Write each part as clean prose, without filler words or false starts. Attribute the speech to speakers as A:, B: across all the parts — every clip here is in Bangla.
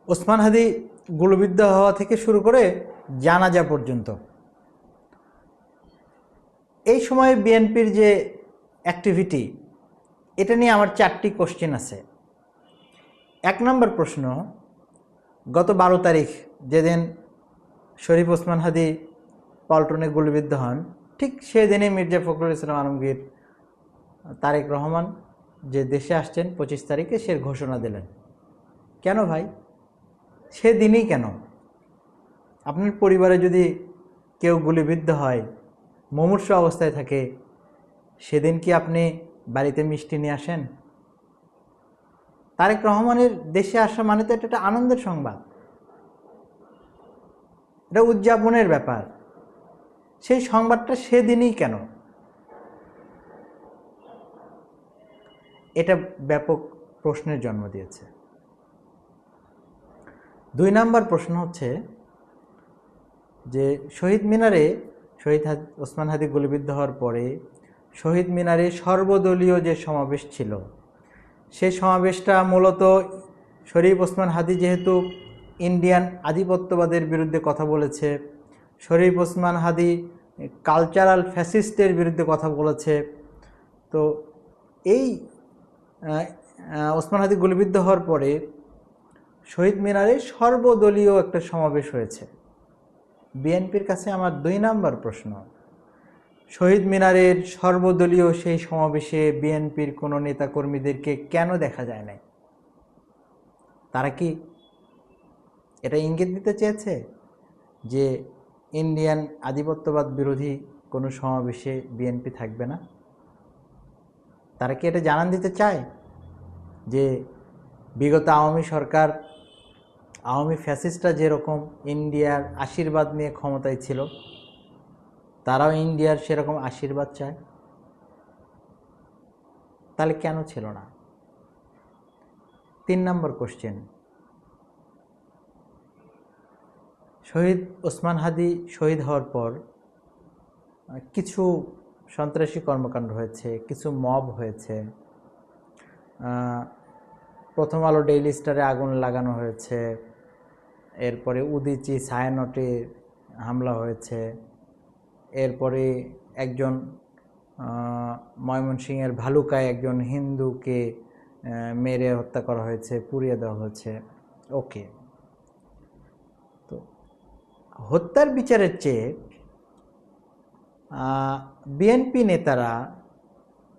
A: ওসমান হাদি গুলিবিদ্ধ হওয়া থেকে শুরু করে জানাজা পর্যন্ত এই সময়ে বিএনপির যে অ্যাক্টিভিটি, এটা নিয়ে আমার 4টি কোশ্চেন আছে। 1 নম্বর প্রশ্ন, গত 12 তারিখ যেদিন শরীফ ওসমান হাদি পল্টনে গুলিবিদ্ধ হন, ঠিক সেদিনই মির্জা ফখরুল ইসলাম আলমগীর তারেক রহমান যে দেশে আসছেন 25 তারিখে সে ঘোষণা দিলেন। কেন ভাই, সেদিনই কেন? আপনার পরিবারে যদি কেউ গুলিবিদ্ধ হয়, মুমূর্ষু অবস্থায় থাকে, সেদিন কি আপনি বাড়িতে মিষ্টি নিয়ে আসেন? তারেক রহমানের দেশে আসা মানে তো এটা একটা আনন্দের সংবাদ, এটা উদযাপনের ব্যাপার। সেই সংবাদটা সেদিনই কেন? এটা ব্যাপক প্রশ্নের জন্ম দিয়েছে। 2 নম্বর প্রশ্ন হচ্ছে যে শহীদ মিনারে শহীদ ওসমান হাদি গুলিবিদ্ধ হওয়ার পরে শহীদ মিনারে সর্বদলীয় যে সমাবেশ ছিল, সেই সমাবেশটা মূলত শরীফ ওসমান হাদি যেহেতু ইন্ডিয়ান আধিপত্যবাদের বিরুদ্ধে কথা বলেছে, শরীফ ওসমান হাদি কালচারাল ফ্যাসিস্টের বিরুদ্ধে কথা বলেছে, তো এই ওসমান হাদি গুলিবিদ্ধ হওয়ার পরে শহীদ মিনারে সর্বদলীয় একটা সমাবেশ হয়েছে। বিএনপির কাছে আমার 2 নম্বর প্রশ্ন, শহীদ মিনারের সর্বদলীয় সেই সমাবেশে বিএনপির কোনো নেতাকর্মীদেরকে কেন দেখা যায় নাই? তারা কি এটা ইঙ্গিত দিতে চেয়েছে যে ইন্ডিয়ান আধিপত্যবাদ বিরোধী কোনো সমাবেশে বিএনপি থাকবে না? তারা কি এটা জানান দিতে চায় যে বিগত আওয়ামী সরকার, আওয়ামী ফ্যাসিস্টরা যেরকম ইন্ডিয়ার আশীর্বাদ নিয়ে ক্ষমতায় ছিল, তারাও ইন্ডিয়ার সেরকম আশীর্বাদ চায়? তাহলে কেন ছিল না? 3 নম্বর কোশ্চেন, শহীদ ওসমান হাদি শহীদ হওয়ার পর কিছু সন্ত্রাসী কর্মকাণ্ড হয়েছে, কিছু মব হয়েছে, প্রথম আলো ডেইলি স্টারে আগুন লাগানো হয়েছে, এরপরে উদীচী ছায়ানটে হামলা হয়েছে, এরপরে একজন ময়মনসিংহের ভালুকায় একজন হিন্দুকে মেরে হত্যা করা হয়েছে, পুড়িয়ে দেওয়া হয়েছে। ওকে, তো হত্যার বিচারের চেয়ে বিএনপি নেতারা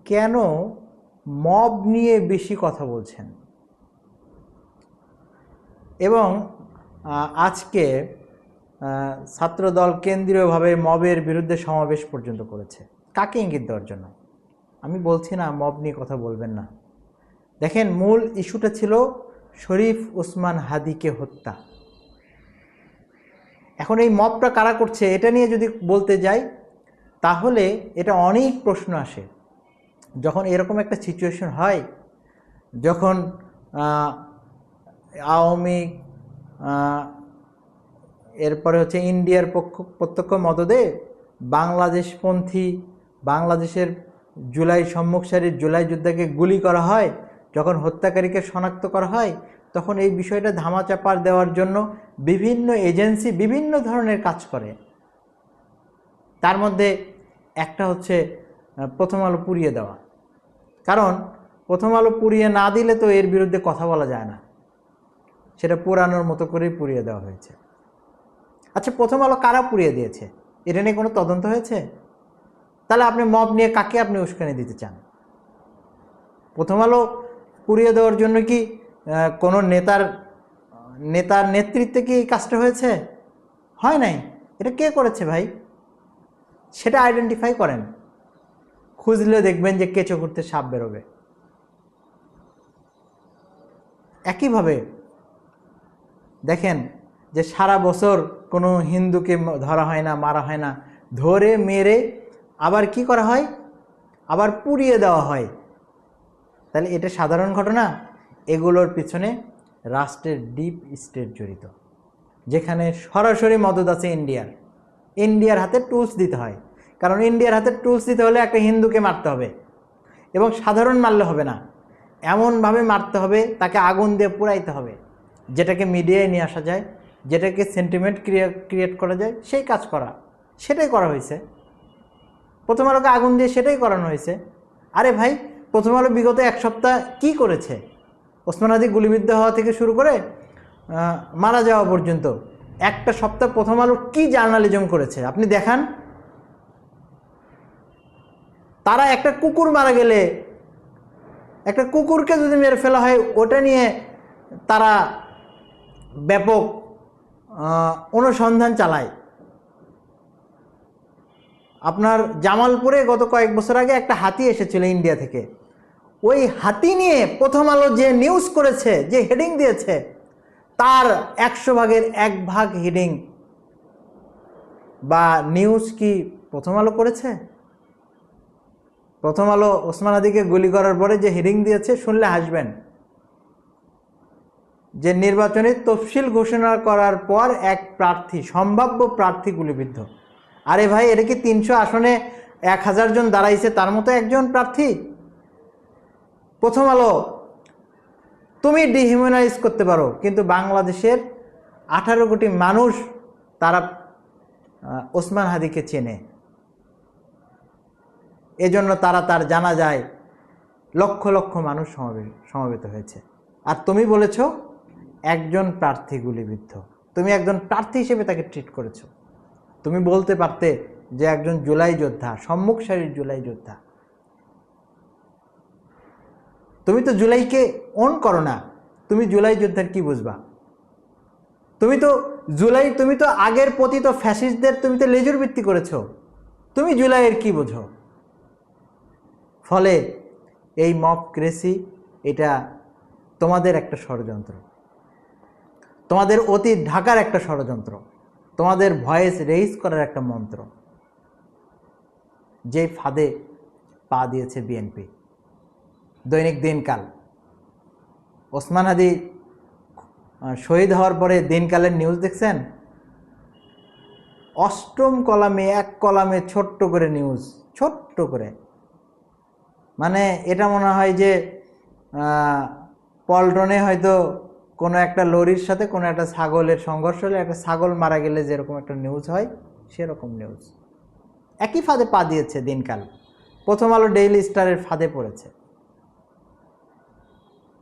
A: কেন মব নিয়ে বেশি কথা বলছেন? এবং আজকে ছাত্রদল কেন্দ্রীয়ভাবে মবের বিরুদ্ধে সমাবেশ পর্যন্ত করেছে। কাকে ইঙ্গিত দেওয়ার জন্য? আমি বলছি না মব নিয়ে কথা বলবেন না। দেখেন, মূল ইস্যুটা ছিল শরীফ ওসমান হাদিকে হত্যা। এখন এই মবটা কারা করছে এটা নিয়ে যদি বলতে যাই, তাহলে এটা অনেক প্রশ্ন আসে। যখন এরকম একটা সিচুয়েশন হয়, যখন আওয়ামী এরপরে হচ্ছে ইন্ডিয়ার প্রত্যক্ষ মদদে বাংলাদেশপন্থী, বাংলাদেশের জুলাই সম্মুখ সারির জুলাই যোদ্ধাকে গুলি করা হয়, যখন হত্যাকারীকে শনাক্ত করা হয়, তখন এই বিষয়টা ধামাচাপা দেওয়ার জন্য বিভিন্ন এজেন্সি বিভিন্ন ধরনের কাজ করে। তার মধ্যে একটা হচ্ছে প্রথম আলো পুড়িয়ে দেওয়া। কারণ প্রথম আলো পুড়িয়ে না দিলে তো এর বিরুদ্ধে কথা বলা যায় না, সেটা পুরানোর মতো করেই পুড়িয়ে দেওয়া হয়েছে। আচ্ছা, প্রথম আলো কারা পুড়িয়ে দিয়েছে এটা নিয়ে কোনো তদন্ত হয়েছে? তাহলে আপনি মব নিয়ে কাকে আপনি উস্কানি দিতে চান? প্রথম আলো পুড়িয়ে দেওয়ার জন্য কি কোনো নেতার নেতৃত্বে কি এই কাজটা হয়েছে? হয় নাই। এটা কে করেছে ভাই? সেটা আইডেন্টিফাই করেন, খুঁজলে দেখবেন যে কেঁচো করতে সাপ বেরোবে। একইভাবে দেখেন যে সারা বছর কোনো হিন্দুকে ধরা হয় না, মারা হয় না, ধরে মেরে আবার কি করা হয়? আবার পুড়িয়ে দেওয়া হয়। তাহলে এটা সাধারণ ঘটনা? এগুলোর পিছনে রাষ্ট্রের ডিপ স্টেট জড়িত, যেখানে সরাসরি মদত আছে ইন্ডিয়ার হাতে টুলস দিতে হয়। কারণ ইন্ডিয়ার হাতে টুলস দিতে হলে একটা হিন্দুকে মারতে হবে, এবং সাধারণ মারলে হবে না, এমনভাবে মারতে হবে তাকে আগুন দিয়ে পুড়াইতে হবে, যেটাকে মিডিয়ায় নিয়ে আসা যায়, যেটাকে সেন্টিমেন্ট ক্রিয়েট করা যায়, সেই কাজ করা, সেটাই করা হয়েছে। প্রথম আলোকে আগুন দিয়ে সেটাই করানো হয়েছে। আরে ভাই, প্রথম আলো বিগত এক সপ্তাহ কি করেছে? ওসমান হাদি গুলিবিদ্ধ হওয়া থেকে শুরু করে মারা যাওয়া পর্যন্ত একটা সপ্তাহ প্রথম আলো কি জার্নালিজম করেছে আপনি দেখান। তারা একটা কুকুর মারা গেলে, একটা কুকুরকে যদি মেরে ফেলা হয়, ওটা নিয়ে তারা ব্যাপক অনুসন্ধান চালায়। আপনার জামালপুরে গত কয়েক বছর আগে একটা হাতি এসেছিল ইন্ডিয়া থেকে, ওই হাতি নিয়ে প্রথম আলো যে নিউজ করেছে, যে হেডিং দিয়েছে, তার 100 ভাগের 1 ভাগ হেডিং বা নিউজ কি প্রথম আলো করেছে? প্রথম আলো ওসমান হাদিকে গুলি করার পরে যে হেডিং দিয়েছে, শুনলে হাসবেন, যে নির্বাচনী তফসিল ঘোষণা করার পর এক প্রার্থী, সম্ভাব্য প্রার্থী গুলিবিদ্ধ। আরে ভাই, এটা কি 300 আসনে 1000 জন দাঁড়াইছে তার মতো একজন প্রার্থী? প্রথম আলো তুমি ডিহিউম্যানাইজ করতে পারো, কিন্তু বাংলাদেশের 18 কোটি মানুষ তারা ওসমান হাদিকে চেনে, এজন্য তারা তার জানাজায় লক্ষ লক্ষ মানুষ সমবেত হয়েছে। আর তুমি বলেছ একজন প্রার্থী গুলিবিদ্ধ, তুমি একজন প্রার্থী হিসেবে তাকে ট্রিট করেছো। তুমি বলতে পারতে যে একজন জুলাই যোদ্ধা, সম্মুখ সারির জুলাই যোদ্ধা। তুমি তো জুলাইকে অন করো না, তুমি জুলাই যোদ্ধার কি বুঝবা? তুমি তো আগের পতিত ফ্যাসিস্টদের তুমি তো লেজুর বৃত্তি করেছো, তুমি জুলাইয়ের কি বোঝো? ফলে এই মবক্রেসি, এটা তোমাদের একটা ষড়যন্ত্র, তোমাদের অতীত ঢাকার একটা ষড়যন্ত্র, তোমাদের ভয়েস রেইজ করার একটা মন্ত্র, যে ফাঁদে পা দিয়েছে বিএনপি। দৈনিক দিনকাল, ওসমান হাদি শহীদ হওয়ার পরে দিনকালের নিউজ দেখছেন? 8ম কলামে, 1 কলামে ছোট্ট করে নিউজ, ছোট্ট করে। মানে এটা মনে হয় যে পল্টনে হয়তো কোনো একটা লরির সাথে কোনো একটা ছাগলের সংঘর্ষ হলে, একটা ছাগল মারা গেলে যেরকম একটা নিউজ হয়, সেরকম নিউজ। একই ফাঁদে পা দিয়েছে দিনকাল, প্রথম আলো ডেইলি স্টারের ফাঁদে পড়েছে।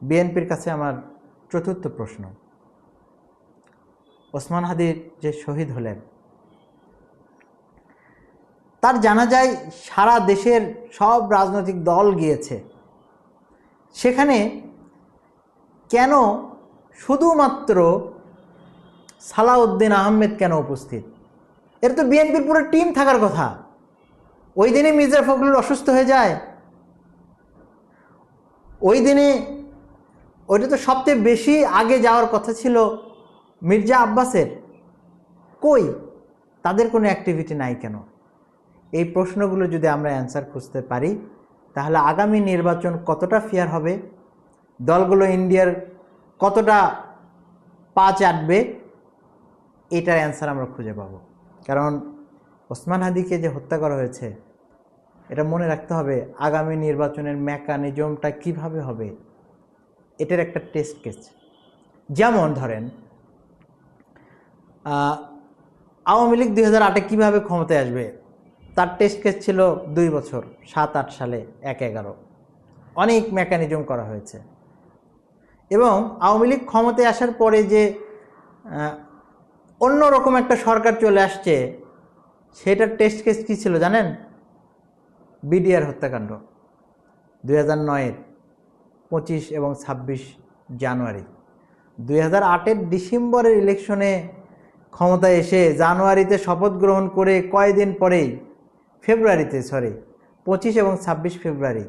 A: বিএনপির কাছে আমার চতুর্থ প্রশ্ন, ওসমান হাদি যে শহীদ হলেন, তার জানাজায় সারা দেশের সব রাজনৈতিক দল গিয়েছে, সেখানে কেন শুধুমাত্র সালাউদ্দিন আহমেদ কেন উপস্থিত? এর তো বিএনপির পুরো টিম থাকার কথা। ওই দিনে মির্জা ফখরুল অসুস্থ হয়ে যায়, ওই দিনে ওইটা তো সবচেয়ে বেশি আগে যাওয়ার কথা ছিল মির্জা আব্বাসের, কই তাদের কোনো অ্যাক্টিভিটি নাই কেন? এই প্রশ্নগুলো যদি আমরা অ্যান্সার খুঁজতে পারি, তাহলে আগামী নির্বাচন কতটা ফেয়ার হবে, দলগুলো ইন্ডিয়ার কতটা পা চাটবে, এটার অ্যান্সার আমরা খুঁজে পাবো। কারণ ওসমান হাদিকে যে হত্যা করা হয়েছে, এটা মনে রাখতে হবে আগামী নির্বাচনের মেকানিজমটা কিভাবে হবে, এটার একটা টেস্ট কেস। যেমন ধরেন আওয়ামী লীগ 2008-এ কীভাবে ক্ষমতায় আসবে, তার টেস্ট কেস ছিল 2 বছর, 7-8 সালে 1-11। অনেক মেকানিজম করা হয়েছে। এবং আওয়ামী লীগ ক্ষমতায় আসার পরে যে অন্যরকম একটা সরকার চলে আসছে, সেটার টেস্ট কেস কী ছিল জানেন? বিডিআর হত্যাকাণ্ড 2009-এর 25 এবং 26 জানুয়ারি। 2008-এর ডিসেম্বরের ইলেকশনে ক্ষমতায় এসে জানুয়ারিতে শপথ গ্রহণ করে কয়েকদিন পরেই, 25 এবং 26 ফেব্রুয়ারি,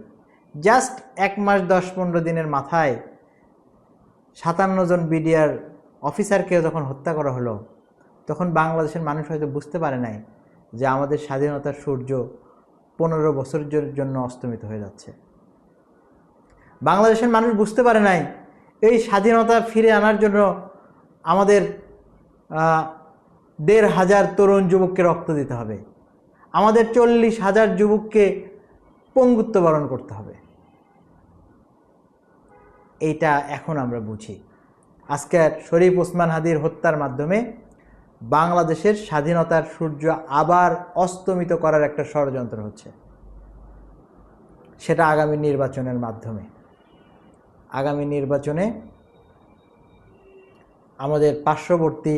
A: জাস্ট 1 মাস 10-15 দিনের মাথায় 57 জন বিডিআর অফিসারকে যখন হত্যা করা হলো, তখন বাংলাদেশের মানুষ হয়তো বুঝতে পারে নাই যে আমাদের স্বাধীনতার সূর্য 15 বছরের জন্য অস্তমিত হয়ে যাচ্ছে। বাংলাদেশের মানুষ বুঝতে পারে নাই এই স্বাধীনতা ফিরে আনার জন্য আমাদের 1,500 তরুণ যুবককে রক্ত দিতে হবে, আমাদের 40,000 যুবককে পঙ্গুত্ব বরণ করতে হবে। এইটা এখন আমরা বুঝি। আজকের শরীফ ওসমান হাদির হত্যার মাধ্যমে বাংলাদেশের স্বাধীনতার সূর্য আবার অস্তমিত করার একটা ষড়যন্ত্র হচ্ছে, সেটা আগামী নির্বাচনের মাধ্যমে। আগামী নির্বাচনে আমাদের পার্শ্ববর্তী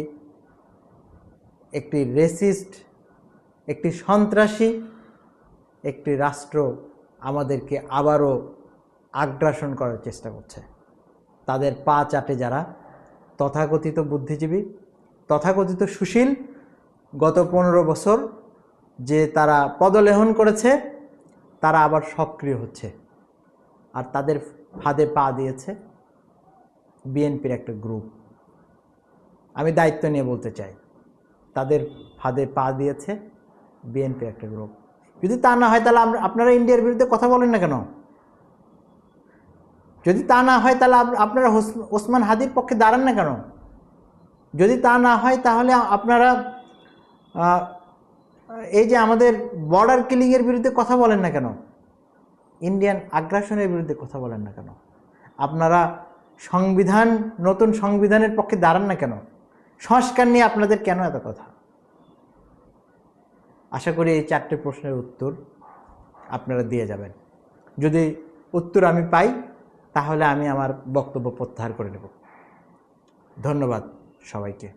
A: একটি রেসিস্ট, একটি সন্ত্রাসী একটি রাষ্ট্র আমাদেরকে আবারও আগ্রাসন করার চেষ্টা করছে। তাদের পা চাটে যারা তথাকথিত বুদ্ধিজীবী, তথাকথিত সুশীল, গত 15 বছর যে তারা পদলেহন করেছে, তারা আবার সক্রিয় হচ্ছে। আর তাদের ফাঁদে পা দিয়েছে বিএনপির একটা গ্রুপ। আমি দায়িত্ব নিয়ে বলতে চাই, তাদের ফাঁদে পা দিয়েছে বিএনপির একটা গ্রুপ। যদি তা না হয় তাহলে আপনারা ইন্ডিয়ার বিরুদ্ধে কথা বলেন না কেন? যদি তা না হয় তাহলে আপনারা ওসমান হাদির পক্ষে দাঁড়ান না কেন? যদি তা না হয় তাহলে আপনারা এই যে আমাদের বর্ডার কিলিংয়ের বিরুদ্ধে কথা বলেন না কেন? ইন্ডিয়ান আগ্রাসনের বিরুদ্ধে কথা বলেন না কেন? আপনারা নতুন সংবিধানের পক্ষে দাঁড়ান না কেন? সংস্কার নিয়ে আপনাদের কেন এত কথা? আশা করি এই 4টে প্রশ্নের উত্তর আপনারা দিয়ে যাবেন। যদি উত্তর আমি পাই তাহলে আমি আমার বক্তব্য প্রত্যাহার করে নেব। ধন্যবাদ সবাইকে।